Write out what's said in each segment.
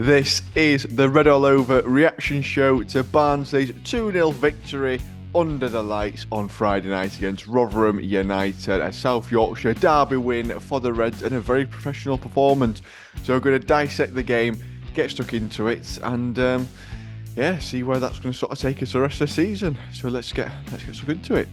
This is the Red All Over reaction show to Barnsley's 2-0 victory under the lights on Friday night against Rotherham United, a South Yorkshire derby win for the Reds and a very professional performance. So we're going to dissect the game, get stuck into it, and see where that's going to sort of take us the rest of the season. So let's get stuck into it.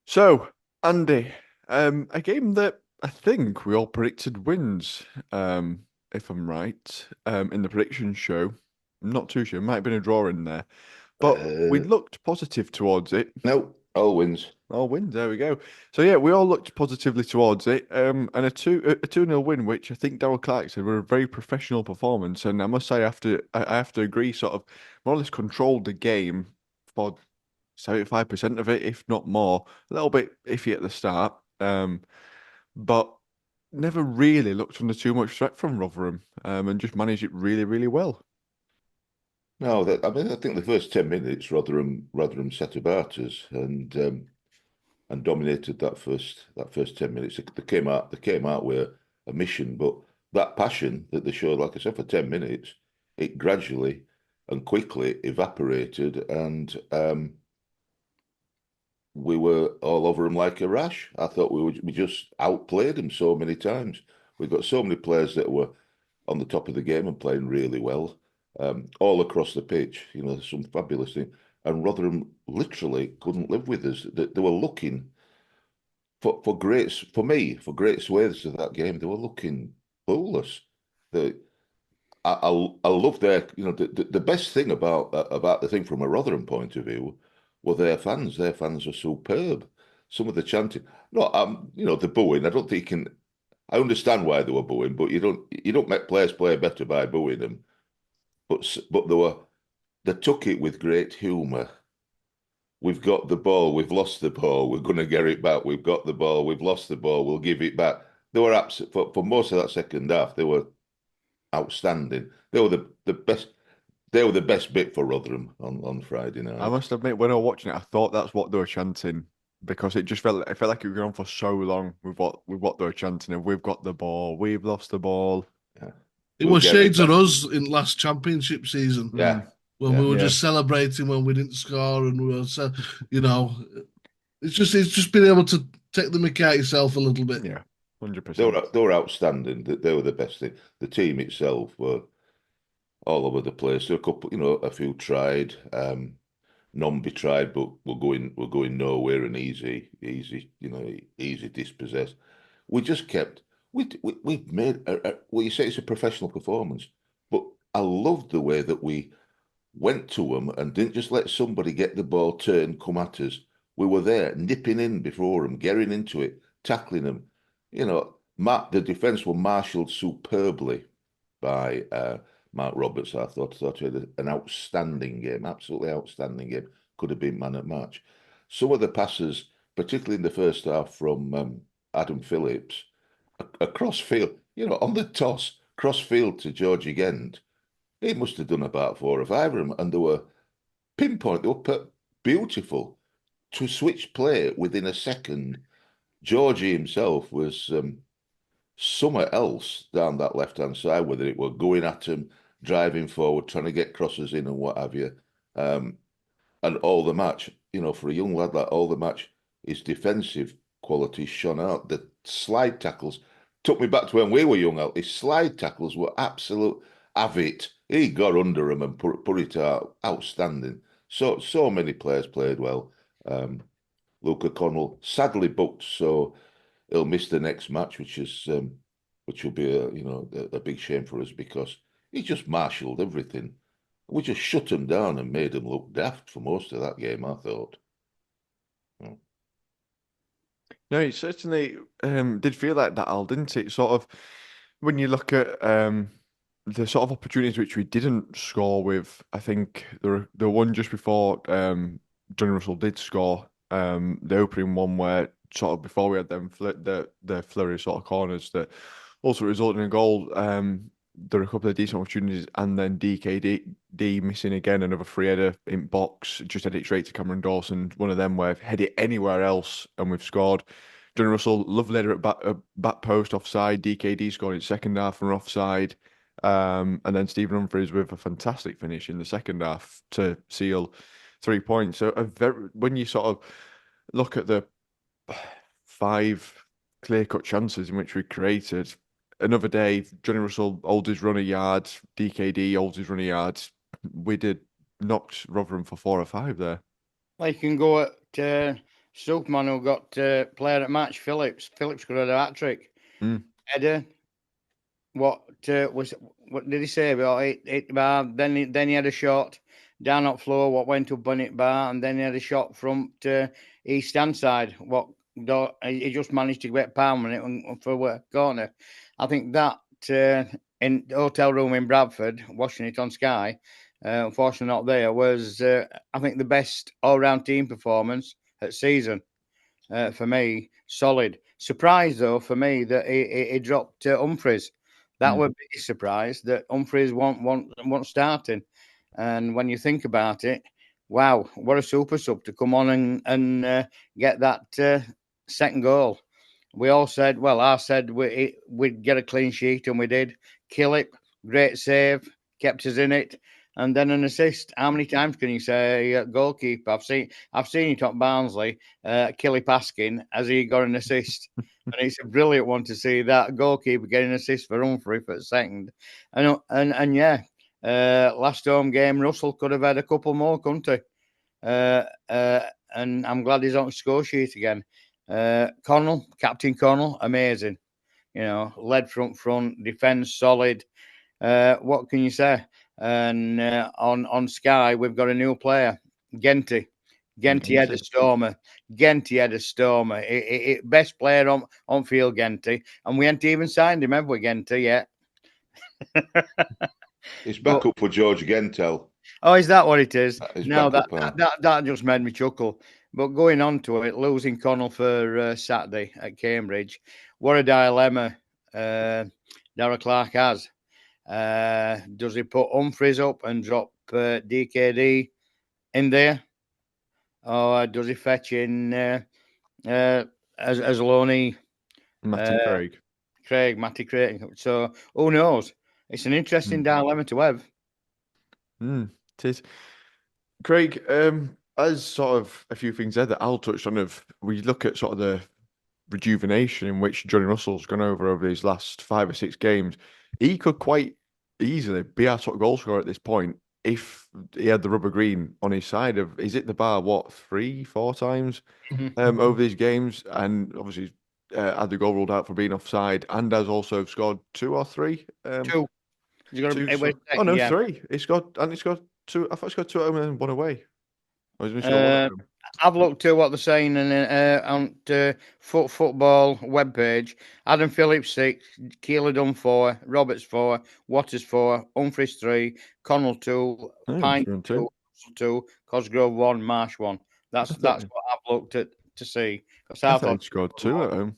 So, Andy, a game that I think we all predicted wins, if I'm right, in the prediction show. I'm not too sure. Might have been a draw in there, but we Uh, looked positive towards it. no, all wins. All wins, there we go. So yeah, we all looked positively towards it. And a 2-0 win, which I think Darryl Clark said were a very professional performance. And I must say, I have to agree, sort of more or less controlled the game for 75% of it, if not more. A little bit iffy at the start, but never really looked under too much threat from Rotherham, and just managed it really, really well. No, I think the first 10 minutes, Rotherham set about us and dominated that first 10 minutes. They came out with a mission, but that passion that they showed, like I said, for 10 minutes, it gradually and quickly evaporated, and we were all over them like a rash. I thought we just outplayed them so many times. We've got so many players that were on the top of the game and playing really well, all across the pitch. You know, some fabulous things. And Rotherham literally couldn't live with us. They were looking for great swathes of that game. They were looking clueless. The I love their, the best thing about the thing from a Rotherham point of view were their fans. Their fans are superb. Some of the chanting, no, the booing. I don't think you can. I understand why they were booing, but you don't make players play better by booing them. But they took it with great humour. We've got the ball, we've lost the ball, we're going to get it back. We've got the ball, we've lost the ball, we'll give it back. They were absolute for most of that second half. They were outstanding. They were the best. They were the best bit for Rotherham on Friday I night. must admit, when I was watching it, I thought that's what they were chanting because it felt like it was going on for so long with what they were chanting. And we've got the ball, we've lost the ball. Yeah. It We'll was get it shades back. of us in last championship season Yeah, Mm, when yeah. we were yeah, just celebrating when we didn't score and we were, you know, it's just being able to take the mickey out yourself a little bit. yeah, hundred They percent. were outstanding. They were the best thing. The team itself were all over the place. There were a couple, a few tried. None be tried, but we're going nowhere and easy dispossessed. We just kept we made well. You say it's a professional performance, but I loved the way that we went to them and didn't just let somebody get the ball, turn, come at us. We were there, nipping in before them, getting into it, tackling them. The defence were marshalled superbly by Mark Roberts. I thought he had an outstanding game, absolutely outstanding game. Could have been man at match. Some of the passes, particularly in the first half from Adam Phillips, across field, on the toss, cross field to Georgie Gent, he must have done about 4 or 5 of them, and they were pinpoint. They were beautiful to switch play within a second. Georgie himself was somewhere else down that left hand side, whether it were going at him, driving forward, trying to get crosses in, and what have you. Um, and all the match, for a young lad like all the match, his defensive qualities shone out. The slide tackles took me back to when we were young. His slide tackles were absolute avid. He got under them and put it out. Outstanding. So many players played well. Luca Connell sadly booked, so he'll miss the next match, which will be a big shame for us because he just marshalled everything. We just shut him down and made him look daft for most of that game, I thought. Mm. No, it certainly did feel like that, Al, didn't it? Sort of when you look at the sort of opportunities which we didn't score with, I think the one just before Johnny Russell did score, the opening one where sort of before we had the flurry of sort of corners that also resulted in a goal. There were a couple of decent opportunities, and then DKD missing again another free header in box, just headed it straight to Cameron Dawson. One of them where if head it anywhere else and we've scored. Johnny Russell, lovely header at back post offside. DKD scored in second half from offside. And then Stephen Humphrys with a fantastic finish in the second half to seal 3 points. So when you sort of look at the five clear-cut chances in which we created, another day, Johnny Russell holds his run a yard, DKD holds his run a yard. We did knocked Rotherham for 4 or 5 there. Well, you can go at Superman who got player at match, Phillips. Phillips could have had a hat trick. Header. What did he say about it bar? Then he had a shot down at floor. What went up on it bar, and then he had a shot from east stand side. He just managed to get palm on it for a corner. I think that in the hotel room in Bradford, watching it on Sky. Unfortunately, not there. Was I think the best all-round team performance at season for me. Solid. Surprise though for me that he dropped Humphrys. That would be a surprise that Humphrys won't starting. And when you think about it, wow, what a super sub to come on and get that second goal. We all said, well, I said we'd get a clean sheet, and we did. Killip, great save, kept us in it. And then an assist. How many times can you say goalkeeper? I've seen it at Barnsley. Killip asking, has he got an assist? And it's a brilliant one to see that goalkeeper getting an assist for Humphrey for a second. And yeah, last home game, Russell could have had a couple more, couldn't he? And I'm glad he's on the score sheet again. Captain Connell, amazing. Led front, defence solid. What can you say? And on Sky, we've got a new player, Genty. Genty had a stormer. Best player on field, Genty. And we hadn't even signed him, have we, Genty, yet? It's back up for George Gentel. Oh, is that what it is? No, that that just made me chuckle. But going on to it, losing Connell for Saturday at Cambridge, what a dilemma Darragh Clark has. Does he put Humphrys up and drop DKD in there? Or does he fetch in as Loney? Matty Craig. So who knows? It's an interesting dilemma to have. It is. Craig, as sort of a few things there that Al touched on, we look at sort of the rejuvenation in which Johnny Russell's gone over these last 5 or 6 games, he could quite easily be our top goal scorer at this point if he had the rubber green on his side. He's hit the bar 3-4 times over these games, and obviously had the goal ruled out for being offside, and has also scored 2 or 3. 2. No, 3. He scored 2. I thought he scored 2 at home and 1 away. I wasn't sure one at home. I've looked at what they're saying on the football webpage. Adam Phillips 6, Keeler done 4, Roberts 4, Waters 4, Humphries 3, Connell 2, Pine 2, Cosgrove 1, Marsh 1. That's what I've looked at to see. I thought he scored 2 at home.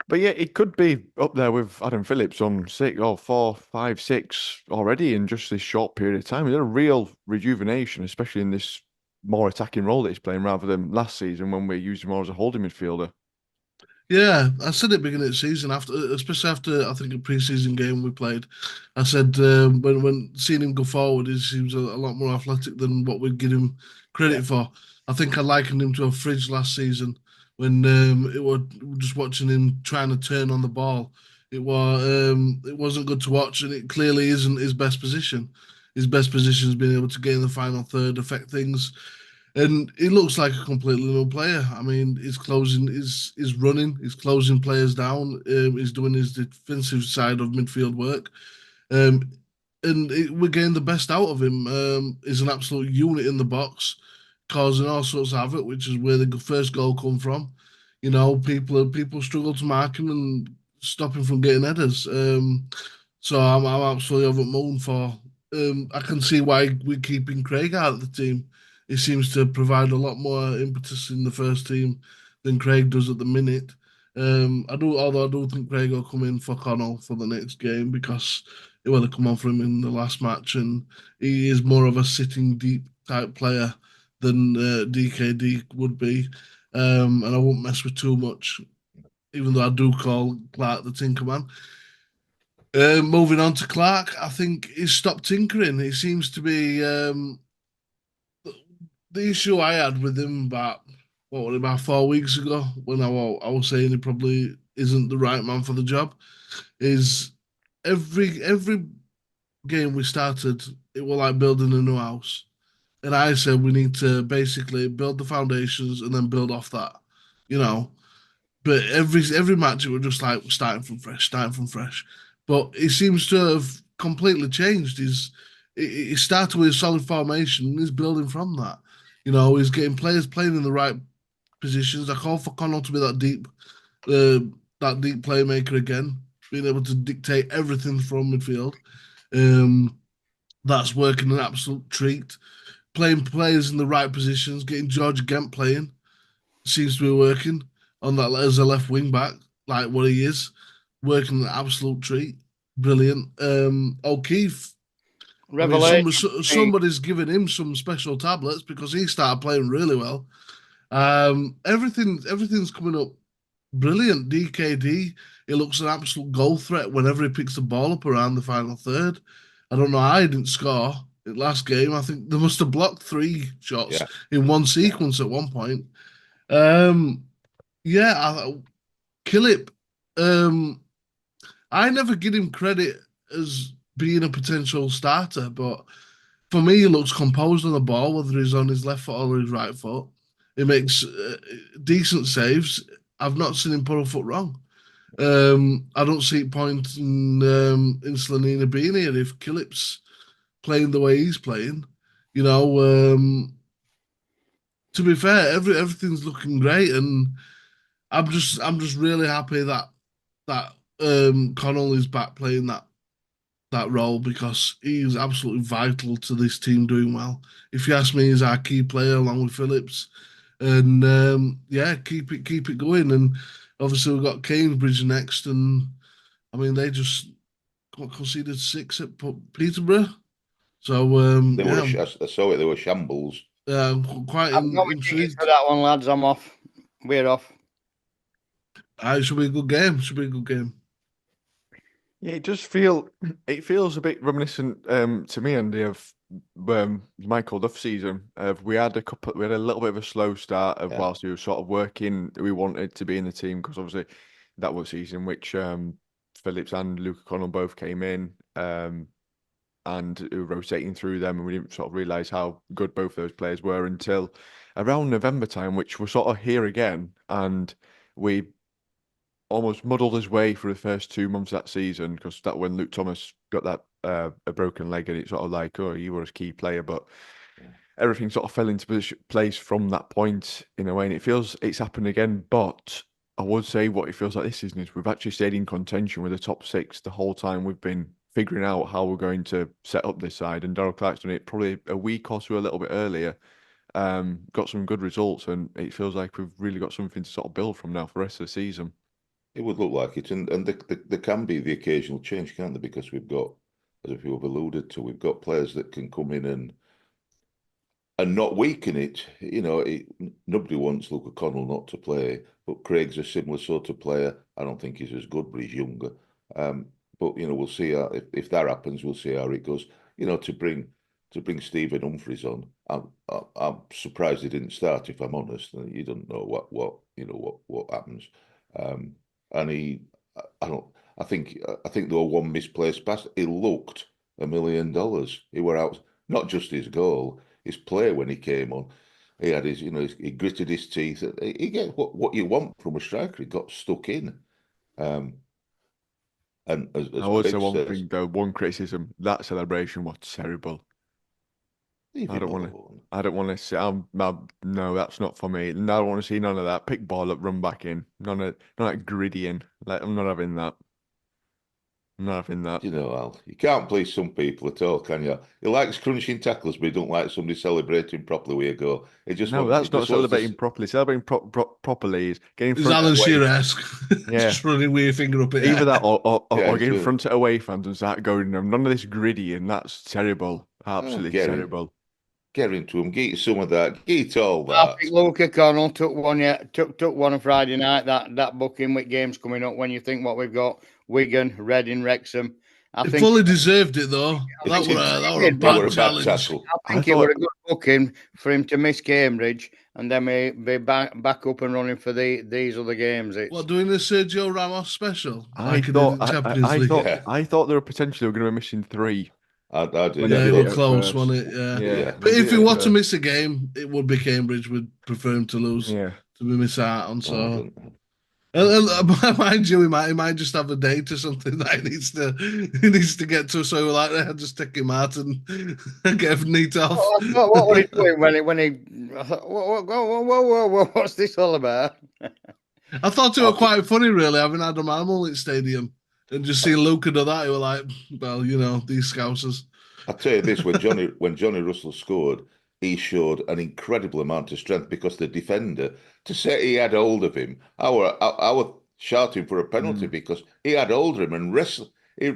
But yeah, it could be up there with Adam Phillips on 6 or 4, 5, 6 already in just this short period of time. It's a real rejuvenation, especially in this more attacking role that he's playing rather than last season when we used him more as a holding midfielder. Yeah, I said at the beginning of the season, especially after I think a pre-season game we played, I said when seeing him go forward, he seems a lot more athletic than what we'd give him credit for. I think I likened him to a fridge last season when it was just watching him trying to turn on the ball. It wasn't good to watch, and it clearly isn't his best position. His best position is being able to get in the final third, affect things. And he looks like a completely new player. I mean, he's running, he's closing players down, he's doing his defensive side of midfield work. We're getting the best out of him. He's an absolute unit in the box, causing all sorts of havoc, which is where the first goal come from. People struggle to mark him and stop him from getting headers. So I'm absolutely over the moon for. I can see why we're keeping Craig out of the team. He seems to provide a lot more impetus in the first team than Craig does at the minute. Although I do think Craig will come in for Connell for the next game because it will have come on for him in the last match, and he is more of a sitting deep type player than DKD would be. and I won't mess with too much, even though I do call Clark the Tinker Man. Moving on to Clark, I think he's stopped tinkering. He seems to be the issue I had with him about 4 weeks ago when I was saying he probably isn't the right man for the job. Is every game we started, it was like building a new house. And I said we need to basically build the foundations and then build off that, you know. But every match it was just like starting from fresh, starting from fresh. But he seems to have completely changed. He started with a solid formation and he's building from that. He's getting players playing in the right positions. I call for Connell to be uh, that deep playmaker again, being able to dictate everything from midfield. Um, that's working an absolute treat. Playing players in the right positions, getting George Gent playing seems to be working on that as a left wing back, like what he is, working an absolute treat. Brilliant. O'Keefe, I mean, Revelation. somebody's given him some special tablets because he started playing really well. Everything's coming up brilliant. DKD, he looks an absolute goal threat whenever he picks the ball up around the final third. I don't know how he didn't score in last game. I think they must have blocked 3 shots in one sequence at one point. Yeah, Killip. Um, I never give him credit as being a potential starter, but for me, he looks composed on the ball, whether he's on his left foot or his right foot. He makes decent saves. I've not seen him put a foot wrong. I don't see point in Slanina being here if Killip's playing the way he's playing. You know, to be fair, everything's looking great, and I'm just really happy that Connell is back playing that role because he's absolutely vital to this team doing well. If you ask me, he's our key player along with Phillips, and yeah, keep it going. And obviously we've got Cambridge next, and I mean they just got conceded 6 at Peterborough, so They were. yeah, I saw it. They were shambles. I'm quite I've got my tickets for intrigued. that one, lads. I'm off. We're off. It should be a good game. Should be a good game. Yeah, it feels a bit reminiscent to me, Andy, of Michael Duff season. We had a little bit of a slow start of whilst we were sort of working. We wanted to be in the team because obviously that was season which Phillips and Luke Connell both came in, and we were rotating through them, and we didn't sort of realise how good both those players were until around November time, which we're sort of here again, and we almost muddled his way through the first 2 months of that season because that when Luke Thomas got that a broken leg and it's sort of like, oh, you were a key player, but everything sort of fell into place from that point in a way, and it feels it's happened again. But I would say what it feels like this season is we've actually stayed in contention with the top 6 the whole time we've been figuring out how we're going to set up this side, and Darryl Clark's done it probably a week or so a little bit earlier. Got some good results, and it feels like we've really got something to sort of build from now for the rest of the season. It would look like it, and there can be the occasional change, can't there? Because we've got, as if you have alluded to, we've got players that can come in and not weaken it. Nobody wants Luke O'Connell not to play, but Craig's a similar sort of player. I don't think he's as good, but he's younger. But we'll see if that happens. We'll see how it goes. To bring Stephen Humphrys on, I'm surprised he didn't start. If I'm honest, you don't know what happens. And I don't. I think there were one misplaced pass. He looked $1 million. He were out. Not just his goal, his play when he came on. He had his, he gritted his teeth. He get what you want from a striker. He got stuck in. And I as would say Pete one says, thing though, one criticism, that celebration was terrible. leave him alone. I don't want to see. No, that's not for me. No, I don't want to see none of that. Pick ball up, run back in. None of that griddying. Like I'm not having that. I'm not having that. Al, you can't please some people at all, can you? He likes crunching tackles, but he don't like somebody celebrating properly where you go. No, that's not celebrating properly. Celebrating properly is getting Is front Alan away. Shearer-esque? Yeah, Just running with your finger up it. either that or Yeah, get in front of away fans and start going. None of this griddy, and that's terrible. Absolutely get it. terrible. Get into him, get some of that, get all I that. think Luke O'Connell took one. Yeah, took one on Friday night. That booking with games coming up. When you think what we've got, Wigan, Reading, Wrexham. I He think fully deserved it though. I That think were It, a, that were a did, that but were bad a bad challenge. tackle. I I think it was thought a good booking for him to miss Cambridge and then be back up and running for these other games. It's What, doing the Sergio Ramos special I like he did thought in Champions League? Yeah, I thought they were potentially going to be missing three I did. when I they Yeah, it did was it thought, at close, first. wasn't it? Yeah. Yeah, yeah, when But they did if he it at was to first. miss a game, it would be Cambridge. Would prefer him to lose, Yeah. to be miss out on. oh, I So, don't. mind you, he might just have a date or something that he needs to get to. So, we're like, just take him out and get him neat off. I thought, what were he doing when he? I thought, what's this all about? I thought it I were t- quite funny, really, having Adam Animal in stadium and just seeing Luca do that. You were like, well, these scousers. I tell you this: when Johnny Russell scored, he showed an incredible amount of strength because the defender, to say he had hold of him, I was shouting for a penalty Mm. because he had hold of him and wrestle. He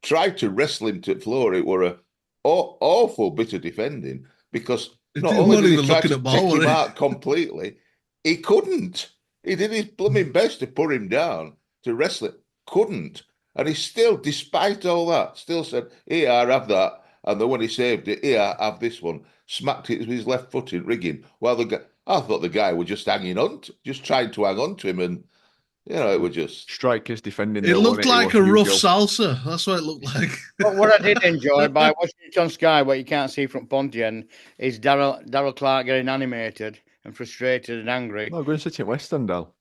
tried to wrestle him to the floor. It were a awful bit of defending because not He only wasn't did he even try looking to at ball, take were him he? out completely, he couldn't. He did his blooming best to put him down to wrestle it, couldn't. And he still, despite all that, still said, "Here, have that." And then when he saved it, "Here, have this one." Smacked it with his left foot in rigging. Well, I thought the guy was just hanging on, just trying to hang on to him, and it was just. Strikers defending It though, looked wasn't it? It like a wasn't you, rough Joe. salsa. That's what it looked like. What I did enjoy by watching it on Sky, what you can't see from Pontian, is Daryl Clark getting animated and frustrated and angry. No, go and sit in West End, Al.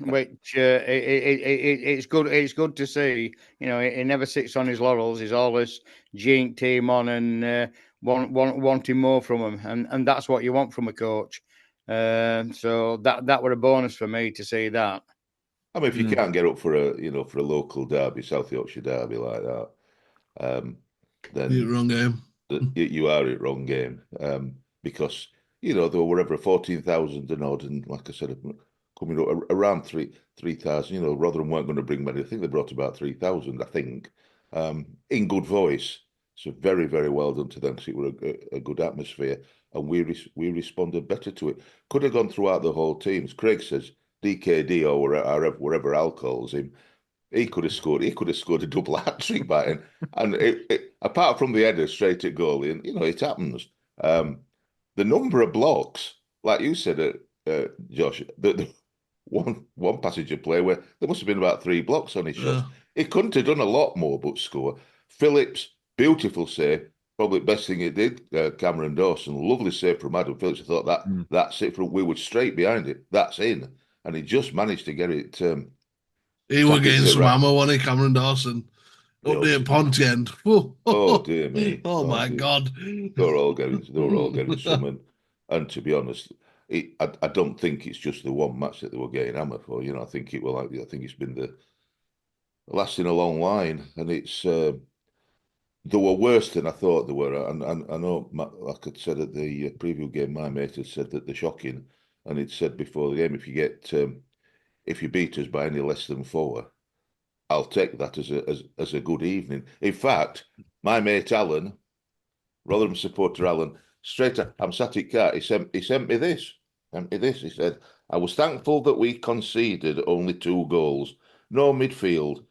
Which it's good. It's good to see. He never sits on his laurels. He's always geeing team on and wanting more from them, and that's what you want from a coach. So that were a bonus for me to see that. I mean, if you Mm. can't get up for a local derby, South Yorkshire derby like that, Yeah, then wrong game. you are at wrong game. Because there were whatever 14,000 and odd, and like I said, coming up around 3,000. Rotherham weren't going to bring many. I think they brought about 3,000. I think, in good voice. So very, very well done to them because it was a good atmosphere, and we responded better to it. Could have gone throughout the whole team. As Craig says, DKD or wherever Al calls him, he could have scored. He could have scored a double hat trick by him. And apart from the header straight at goalie, and it happens. The number of blocks, like you said, Josh, the one passage of play where there must have been about 3 blocks on his shots. Yeah. He couldn't have done a lot more but score. Phillips, beautiful save, probably the best thing he did. Cameron Dawson, lovely save from Adam Phillips. I thought Mm. that's it. We were straight behind it. That's in, and he just managed to get it. He were Tap it to getting the some right. ammo, wasn't he, Cameron Dawson? Up Oh, near Ponty End. Oh, oh dear me. oh Oh my dear. God. They were all getting some, and to be honest, I don't think it's just the one match that they were getting hammered for. I think I think it's been the lasting a long line, and it's they were worse than I thought they were. And I know, like I said at the preview game, my mate had said that they're shocking, and he'd said before the game, if you beat us by any less than 4, I'll take that as a good evening. In fact, my mate Alan, Rotherham supporter Alan, I'm sat at car. He sent me this. He said, "I was thankful that we conceded only 2 goals, no midfield,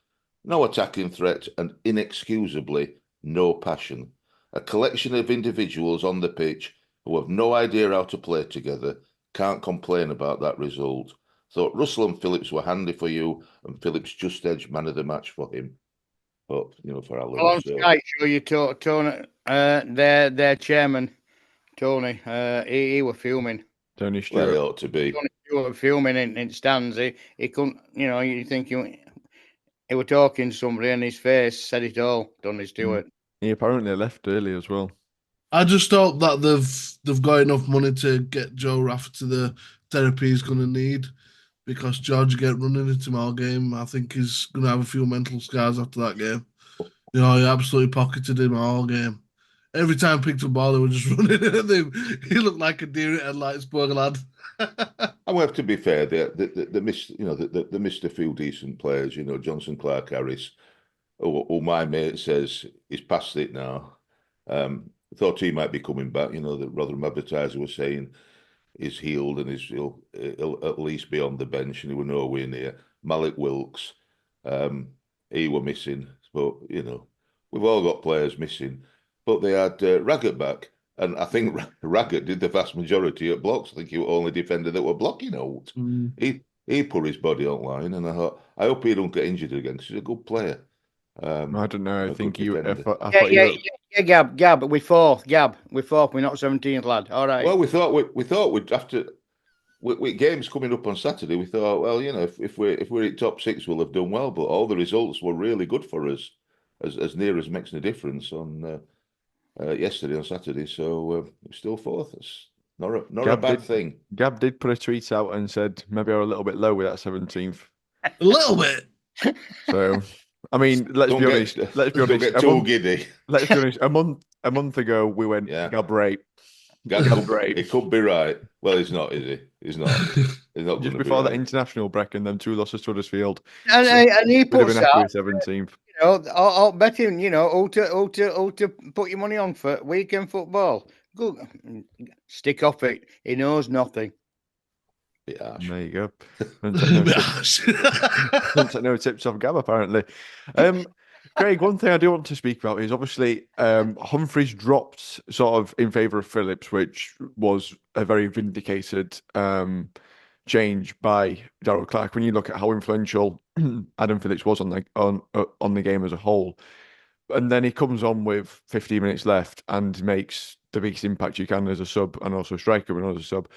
no attacking threat, and inexcusably no passion. A collection of individuals on the pitch who have no idea how to play together. Can't complain about that result. Thought Russell and Phillips were handy for you, and Phillips just edged man of the match for him." But for Well, Alan, on so Sky Show, you Tony, their chairman Tony, he were filming. Tony well, he Stewart. ought to be. Tony Stewart filming in stands. He couldn't. You think he were talking to somebody, and his face said it all. Tony Mm. Stewart. He apparently left early as well. I just hope that they've got enough money to get Joe Rafferty the therapy he's going to need, because George get running into him all game. I think he's going to have a few mental scars after that game. He absolutely pocketed him all game. Every time he picked up ball, they were just running at him. He looked like a deer at headlights, poor lad. And we have to be fair. They missed, they missed a few decent players. Johnson, Clark, Harris. Oh, my mate says he's past it now. thought he might be coming back. The Rotherham advertiser was saying he's healed and he'll at least be on the bench, and he were nowhere near. Malik Wilkes, he were missing, but we've all got players missing. But they had Raggett back, and I think Raggett did the vast majority at blocks. I think he was the only defender that were blocking out. He put his body online, and I thought, I hope he don't get injured again because he's a good player. I don't know. I think you. I thought yeah, you. Gab. We're fourth. We're not 17th, lad. All right. Well, we thought we'd have to. With games coming up on Saturday, we thought, well, if we're at top six, we'll have done well. But all the results were really good for us, as near as making a difference on yesterday on Saturday. So we're still fourth. It's not a bad thing. Gab did put a tweet out and said maybe we're a little bit low with that 17th. A little bit. So, I mean, let's be honest. Let's be honest. Get too giddy. Let's be honest. A month ago, we went Gab rape. It could be right. Well, he's not, is he? He's not. He's not just before that international break, and then 2 losses to Huddersfield. And he puts out 17th. I'll bet him. All to put your money on for weekend football. Go stick off it. He knows nothing. There you go. No tips off Gab, apparently. Craig, one thing I do want to speak about is obviously Humphrys dropped sort of in favour of Phillips, which was a very vindicated change by Darrell Clarke. When you look at how influential Adam Phillips was on the game as a whole, and then he comes on with 15 minutes left and makes the biggest impact you can as a sub and also a striker and as a sub.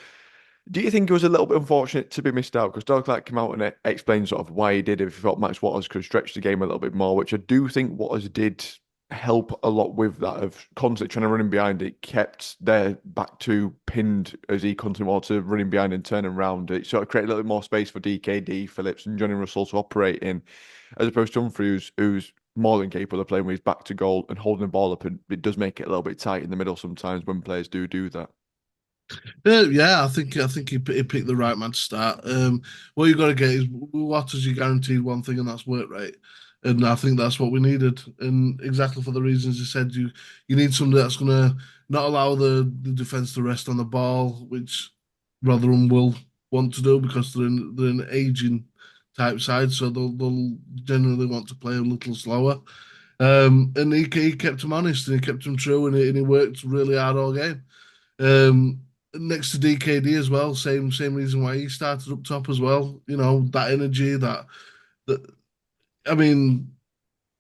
Do you think it was a little bit unfortunate to be missed out? Because Darrell Clarke came out and explained sort of why he did it. If he thought Max Watters could stretch the game a little bit more, which I do think Watters did help a lot with that, of constantly trying to run him behind. It kept their back two pinned as he continued to running behind and turning around. It sort of created a little bit more space for DKD, Phillips and Johnny Russell to operate in, as opposed to Humphrys, who's more than capable of playing with his back to goal and holding the ball up. And it does make it a little bit tight in the middle sometimes when players do that. Yeah, I think he picked the right man to start. What you got to get is Watters. You guaranteed one thing, and that's work rate. And I think that's what we needed. And exactly for the reasons you said, you need somebody that's going to not allow the defence to rest on the ball, which Rotherham will want to do because they're an aging type side, so they'll generally want to play a little slower. And he kept him honest and he kept him true, and he worked really hard all game. Next to DKD as well, same reason why he started up top as well. That energy, that I mean,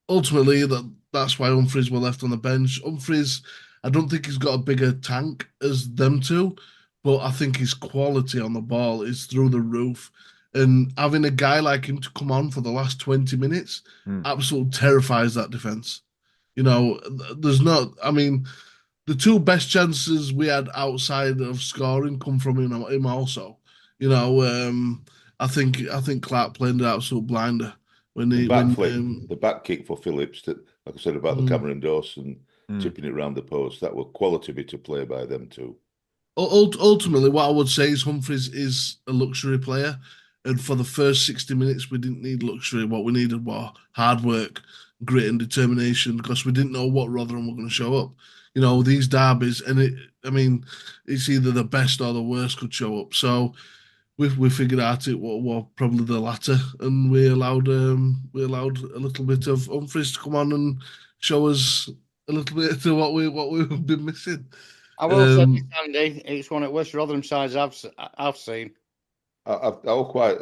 ultimately that's why Humphrys were left on the bench. Humphrys, I don't think he's got a bigger tank as them two, but I think his quality on the ball is through the roof. And having a guy like him to come on for the last 20 minutes absolutely terrifies that defense. There's not. I mean, the 2 best chances we had outside of scoring come from him also. I think Clarke played an absolute blinder when the back kick for Phillips, that, like I said about the Cameron Dawson tipping it round the post, that were quality bit of play by them too. Ultimately, what I would say is Humphrys is a luxury player, and for the first 60 minutes, we didn't need luxury. What we needed was hard work, grit, and determination, because we didn't know what Rotherham were going to show up. These derbies, and it's either the best or the worst could show up. So we figured out it was probably the latter, and we allowed a little bit of Humphries to come on and show us a little bit of what we've been missing. I will say, Andy, it's one of the worst Rotherham sides I've seen. I'll quite,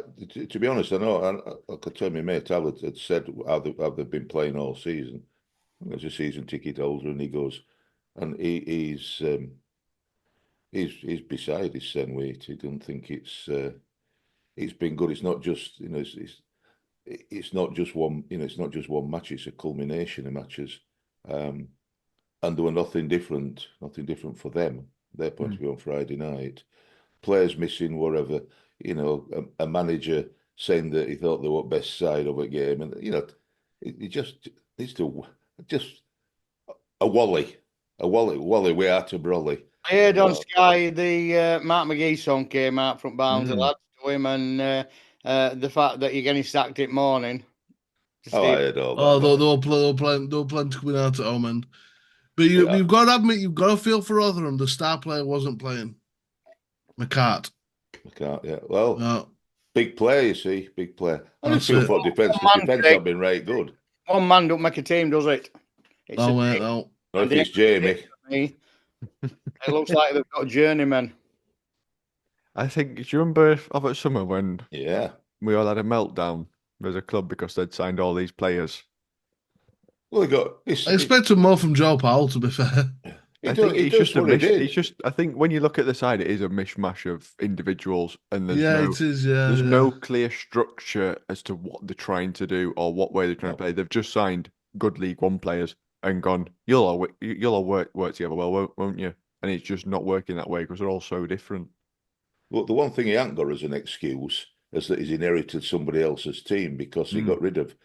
to be honest, I know I could tell my mate Al had said how they've been playing all season. As a season ticket holder, and he goes, and he's beside his sen weight. He doesn't think it's been good. It's not just it's not just one it's not just one match. It's a culmination of matches, and there were nothing different for them. Their point of view on Friday night, players missing, whatever. A manager saying that he thought they were best side of a game, and it just needs to just a Wally, we are to Brolly. I heard on Sky the Mark McGee song came out from Barnsley lads to him, and the fact that you're getting sacked at morning. I heard all that. They'll plan to come out at home, and But you've got to admit, you've got to feel for Rotherham. The star player wasn't playing. McCart. McCart, yeah. Well, No, big player, you see, big player. I just that's feel it. for defence One because man defence take- have been right good. One man don't make a team, does it? It's Oh, a wait, team. no. Or if it's Jamie. Me. It looks like they've got journeymen. I think, do you remember over summer when Yeah. we all had a meltdown as a club because they'd signed all these players? Well, he got. I expected more from Joe Powell, to be fair. I think He it's does just a what he mish. It's did. just, I think when you look at the side, it is a mishmash of individuals, and Yeah, it is. Yeah, there's yeah. no clear structure as to what they're trying to do or what way they're trying to play. They've just signed good League One players and gone, you'll all work together well, won't you? And it's just not working that way because they're all so different. Look, the one thing he hasn't got as an excuse is that he's inherited somebody else's team because he got rid of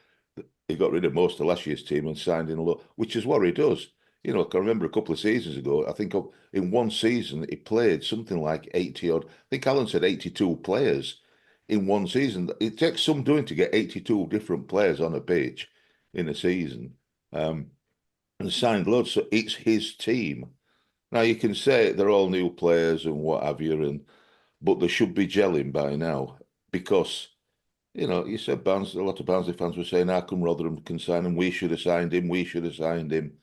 most of last year's team and signed in a lot, which is what he does. You know, I can remember a couple of seasons ago, I think in one season he played something like 80 odd. I think Alan said 82 players in one season. It takes some doing to get 82 different players on a pitch in a season, and signed loads. So it's his team. Now you can say they're all new players and what have you, but they should be gelling by now because you said a lot of Barnsley fans were saying, how come Rotherham can sign him? We should have signed him. We should have signed him.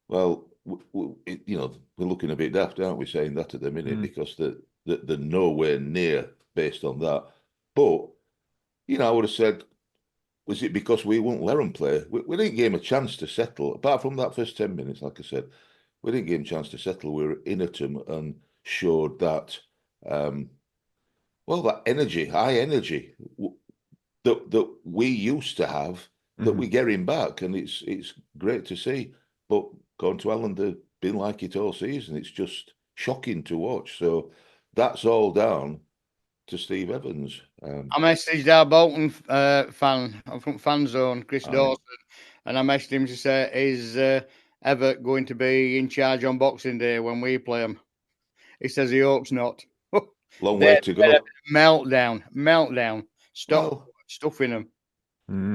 Well, we're looking a bit daft, aren't we, saying that at the minute because they're nowhere near based on that. But, I would have said, was it because we wouldn't let them play? We didn't give him a chance to settle. Apart from that first 10 minutes, like I said, we didn't give him a chance to settle. We were in at him and showed that, that energy, high energy that we used to have, that we get him back. And it's great to see. But going to Alan, they've been like it all season. It's just shocking to watch. So that's all down to Steve Evans. I messaged our Bolton fan zone, Chris Dawson, and I messaged him to say, is Everett going to be in charge on Boxing Day when we play them? He says he hopes not. Long way to go. Meltdown. Stop stuffing them.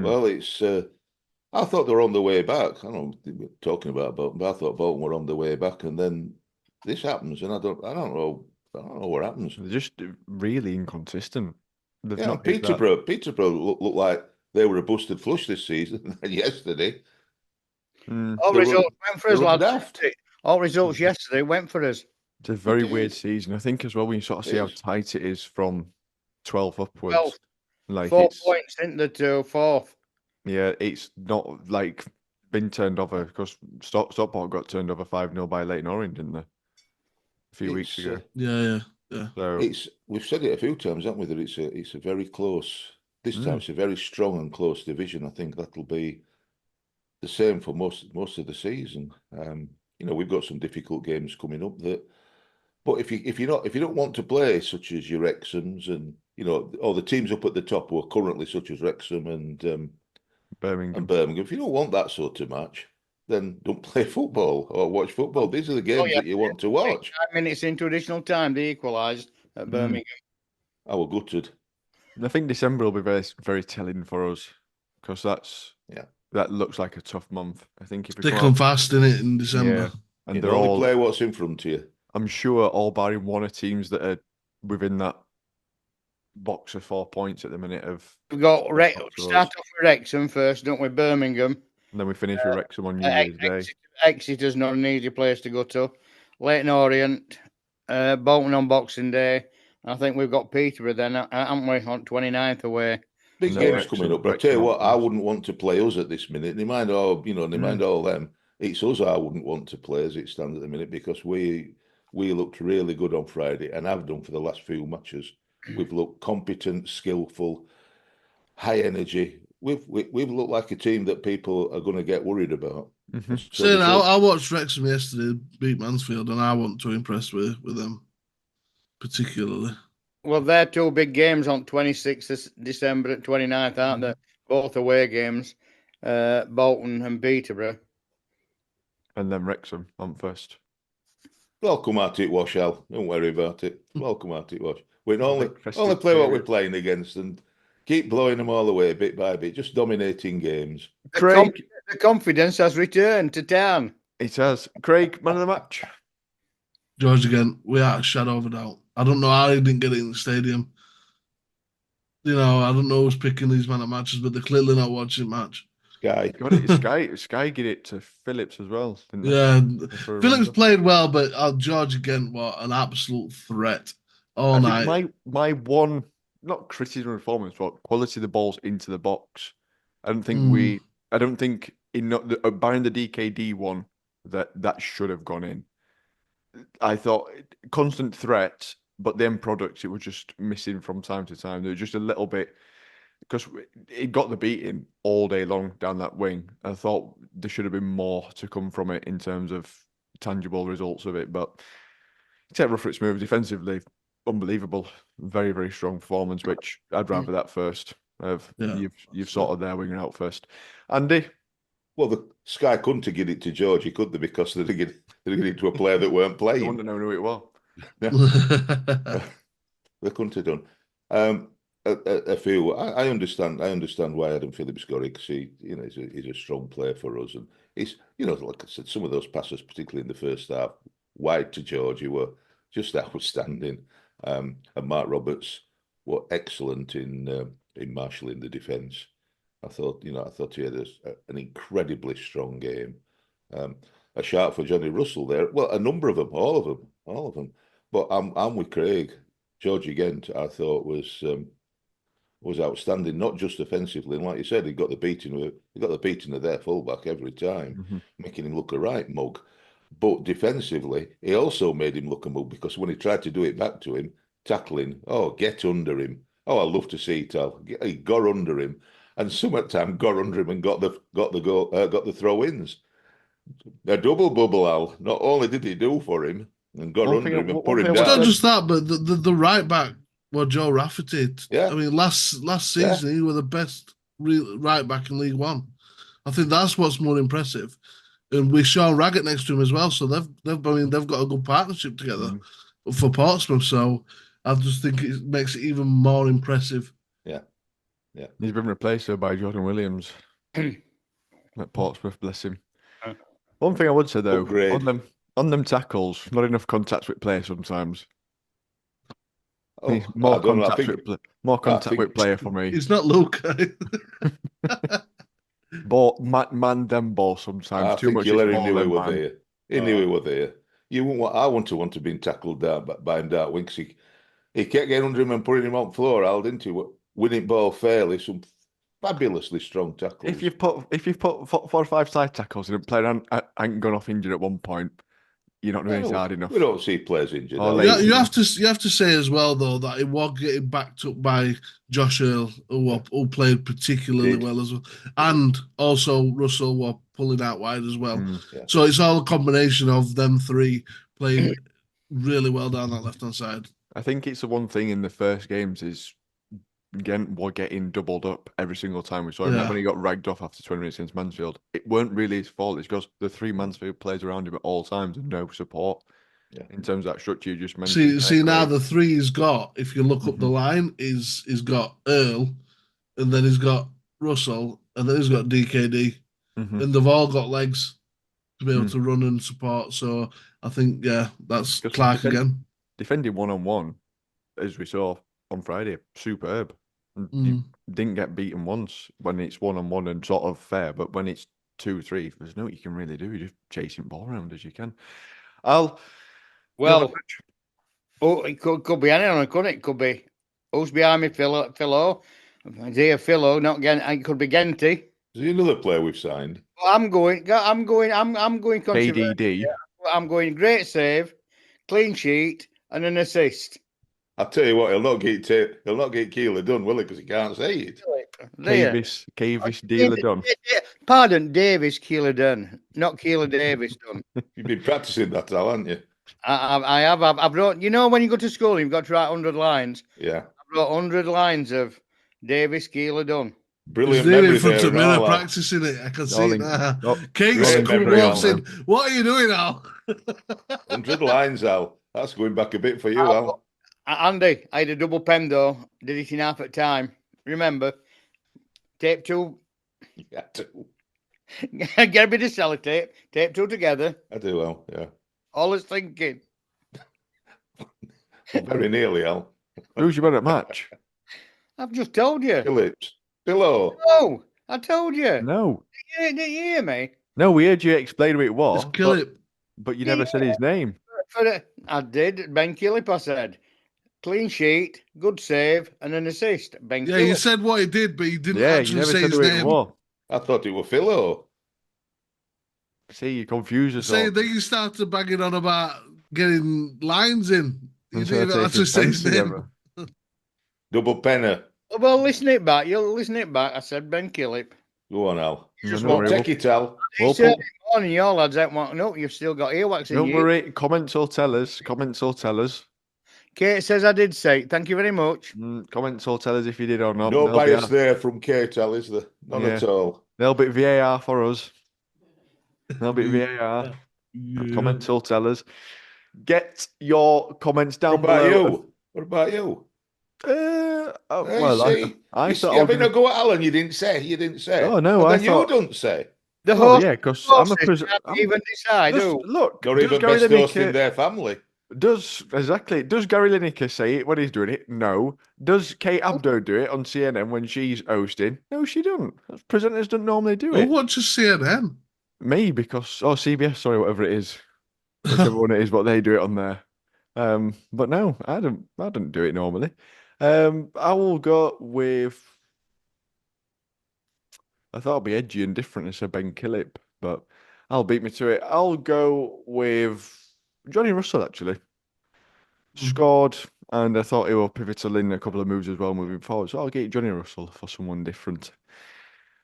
Well, it's. I thought they were on the way back. I don't know talking about Bolton, but I thought Bolton were on the way back, and then this happens, and I don't know what happens. They're just really inconsistent. Peterborough looked like they were a busted flush this season. Yesterday, all results went for us, lads. All results yesterday went for us. It's a very weird season. I think as well when you sort of see how tight it is from 12 upwards. 12. Like 4 points into the fourth. Yeah, it's not like been turned over because Stockport got turned over 5-0 by Leyton Orient, didn't they? A few weeks ago. Yeah. So we've said it a few times, haven't we? That it's a very close. This time it's a very strong and close division. I think that'll be the same for most of the season. We've got some difficult games coming up. But if you don't want to play such as your Wrexhams and all the teams up at the top who are currently such as Wrexham and Birmingham. If you don't want that sort of match, then don't play football or watch football. These are the games that you want to watch. 5 minutes into additional time, they equalised at Birmingham. I was gutted. I think December will be very, very telling for us because that looks like a tough month. I think if they come fast in it in December, and they're all play what's in front of you. I'm sure all barring one are teams that are within that box of 4 points at the minute. We've got start off with Wrexham first, don't we? Birmingham. And then we finish with Wrexham on New Year's Day. Exeter's not an easy place to go to. Leyton Orient, Bolton on Boxing Day. I think we've got Peterborough then, haven't we, on 29th away. Big games coming up. But I tell you what, I wouldn't want to play us at this minute. They mind all them. It's us I wouldn't want to play as it stands at the minute because we looked really good on Friday and have done for the last few matches. We've looked competent, skillful, high energy. We've looked like a team that people are going to get worried about. So I watched Wrexham yesterday beat Mansfield, and I wasn't too impressed with them particularly. Well, they're two big games on 26th December and 29th, aren't they? Both away games, Bolton and Peterborough. And then Wrexham on first. We'll come at it, Wash, Al. Don't worry about it. We'll come at it, Wash. We can only play what we're playing against and keep blowing them all away bit by bit, just dominating games. Craig, The confidence has returned to town. It has. Craig, man of the match. George again, without a shadow of a doubt. I don't know how he didn't get it in the stadium. I don't know who's picking these man of matches, but they're clearly not watching match. Guy. Got it. Sky get it to Phillips as well, didn't they? Yeah, If I Phillips remember. played well, but George again, what an absolute threat all I think night. my one, not criticism of performance, but quality of the balls into the box. I don't think Mm. I don't think barring the DKD one that should have gone in. I thought constant threat, but the end product it was just missing from time to time. There was just a little bit because it got the beating all day long down that wing. I thought there should have been more to come from it in terms of tangible results of it, but. Take Rutherford's move defensively, unbelievable, very very strong performance. Which I'd rather that first. Of Yeah. you've sorted their winger out first, Andy. Well, the Sky couldn't have given it to Georgie, could they? Because they'd give it to a player that weren't I playing. wouldn't know who it was. They couldn't have done. A few. I understand. I understand why Adam Phillips got it because he's a strong player for us, and he's like I said, some of those passes, particularly in the first half, wide to Georgie, were just outstanding. And Mark Roberts were excellent in marshalling the defence. I thought he had an incredibly strong game. A shout for Johnny Russell there. Well, a number of them, all of them. But I'm with Craig. Georgie Gent, I thought was outstanding, not just offensively. And like you said, he got the beating of their fullback every time, making him look a right mug. But defensively, he also made him look a mug because when he tried to do it back to him, tackling, get under him. I love to see it. He got under him, and some at time got under him and got the throw-ins. A double bubble, Al. Not only did he do for him and got under him and put him It's not down. just that, but the right back, Joe Rafferty. Yeah. I mean, last season he was the best right back in League One. I think that's what's more impressive. And with Sean Raggett next to him as well, so they've got a good partnership together for Portsmouth. So I just think it makes it even more impressive. Yeah. He's been replaced by Jordan Williams at Portsmouth. Bless him. One thing I would say though, Upgrade. on them tackles, not enough contact with play sometimes. Oh, more contact with player for me. It's not Luke. Ball man them ball sometimes. I Too think much. he let him ball knew he them were man. there. He knew he were there. You wouldn't. I want to be tackled down by him down wing. He kept getting under him and putting him on floor. Al, didn't he? Winning ball fairly. Some fabulously strong tackles. If you've put 4 or 5 side tackles and a player ain't gone off injured at one point, you're not doing it hard enough. We don't see players injured. You have to say as well though that it was getting backed up by Josh Earl, who played particularly well as well, and also Russell were pulling out wide as well. Yeah. So it's all a combination of them three playing really well down that left hand side. I think it's the one thing in the first games is Gent were getting doubled up every single time we saw him. When he got ragged off after 20 minutes against Mansfield, it weren't really his fault. It's because the 3 Mansfield players around him at all times and no support. Yeah. In terms of that structure you just mentioned. See now the 3 he's got, if you look up the line, he's got Earl, and then he's got Russell, and then he's got DKD, and they've all got legs to be able to run and support. So I think that's Clark again. Defending 1-on-1, as we saw on Friday, superb. You didn't get beaten once when it's 1-on-1 and sort of fair, but when it's 2-3, there's no what you can really do. You're just chasing ball around as you can. It could be anyone, couldn't it? It could be who's behind me, Philo. Dear Philo, not Gent. It could be Genty. Is he another player we've signed? Well, I'm going. KDD. I'm going. Great save, clean sheet, and an assist. I tell you what, he'll not get Keeler done, will he? Because he can't say it. Cavis Dealer done. Pardon, Davis Keeler done, not Keeler Davis done. You've been practicing that, haven't you? I have. I've wrote. You know, when you go to school, you've got to write 100 lines. Yeah. I've wrote 100 lines of Davis Keeler done. Brilliant He's memory in front of there. mirror practicing it. I can see it now. Kate's walks in. What are you doing, Al? 100 lines, Al. That's going back a bit for you, Al. Andy, I had a double pen though. Did it in half at time. Remember, tape 2. Yeah, too. Get a bit of sellotape, tape two together. I do, Al. Yeah. All it's thinking. Well, very nearly, Al. Who's your man at match? I've just told you. Phillips. Pillow. No, I told you. No. Did you hear me? No, we heard you explain who it was, Just kill it. but you never said his name. I did. Ben Killip, I said. Clean sheet, good save, and an assist. Ben Yeah, you Killip. said what he did, but you didn't Yeah, you actually never say said his who it name. was. I thought it was Philo. See, you confused us Say, all. then you started banging on about getting lines in. You Instead of didn't even actually taking say pens his name. together. Double penner. Well, listen it back. You'll listen it back. I said Ben Killip. Go on, Al. No, Just don't won't worry, Take it, Al. we'll You said put- it morning, your lads ain't wanting up. You've still got earwax in don't you. worry, comments will tell us. Comments will tell us. Kate says I did say it. Thank you very much. Comments will tell us if you did or not. No There'll be bias there from Kate, Al, is there? None Yeah. at all. There'll be VAR for us. There'll be VAR. Yeah. Comments will tell us. Get your comments down What about below. you? What about you? Well, see, I you thought I yeah, was but gonna... no, go at Alan. You didn't say. You didn't say. Oh no, and I then thought. you don't say. The Oh host, yeah, because I'm a hostess prison. can't even decide who. Look, Not does even Gary best host in Lineker their family. does Gary Lineker say it when he's doing it? No. Does Kate Abdo do it on CNN when she's hosting? No, she doesn't. Presenters don't normally do Who it. watches CNN? Me, because CBS, sorry, whatever it is, whichever one it is, but they do it on there. But no, I don't do it normally. I will go with. I thought I'd be edgy and different and said Ben Killip, but I'll beat me to it. I'll go with Johnny Russell actually. Scored, and I thought he was pivotal in a couple of moves as well moving forward. So I'll get Johnny Russell for someone different.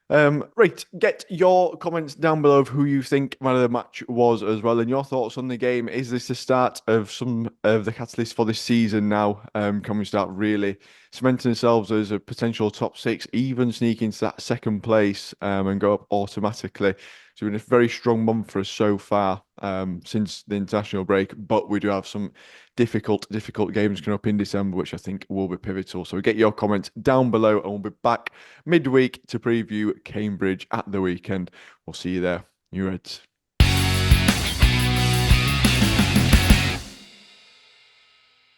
Right, get your comments down below of who you think man of the match was as well, and your thoughts on the game. Is this the start of some of the catalyst for this season now? Can we start really cementing ourselves as a potential top six, even sneak into that second place and go up automatically? It's been a very strong month for us so far since the international break, but we do have some difficult games coming up in December, which I think will be pivotal. So get your comments down below, and we'll be back midweek to preview Cambridge at the weekend. We'll see you there. You Reds.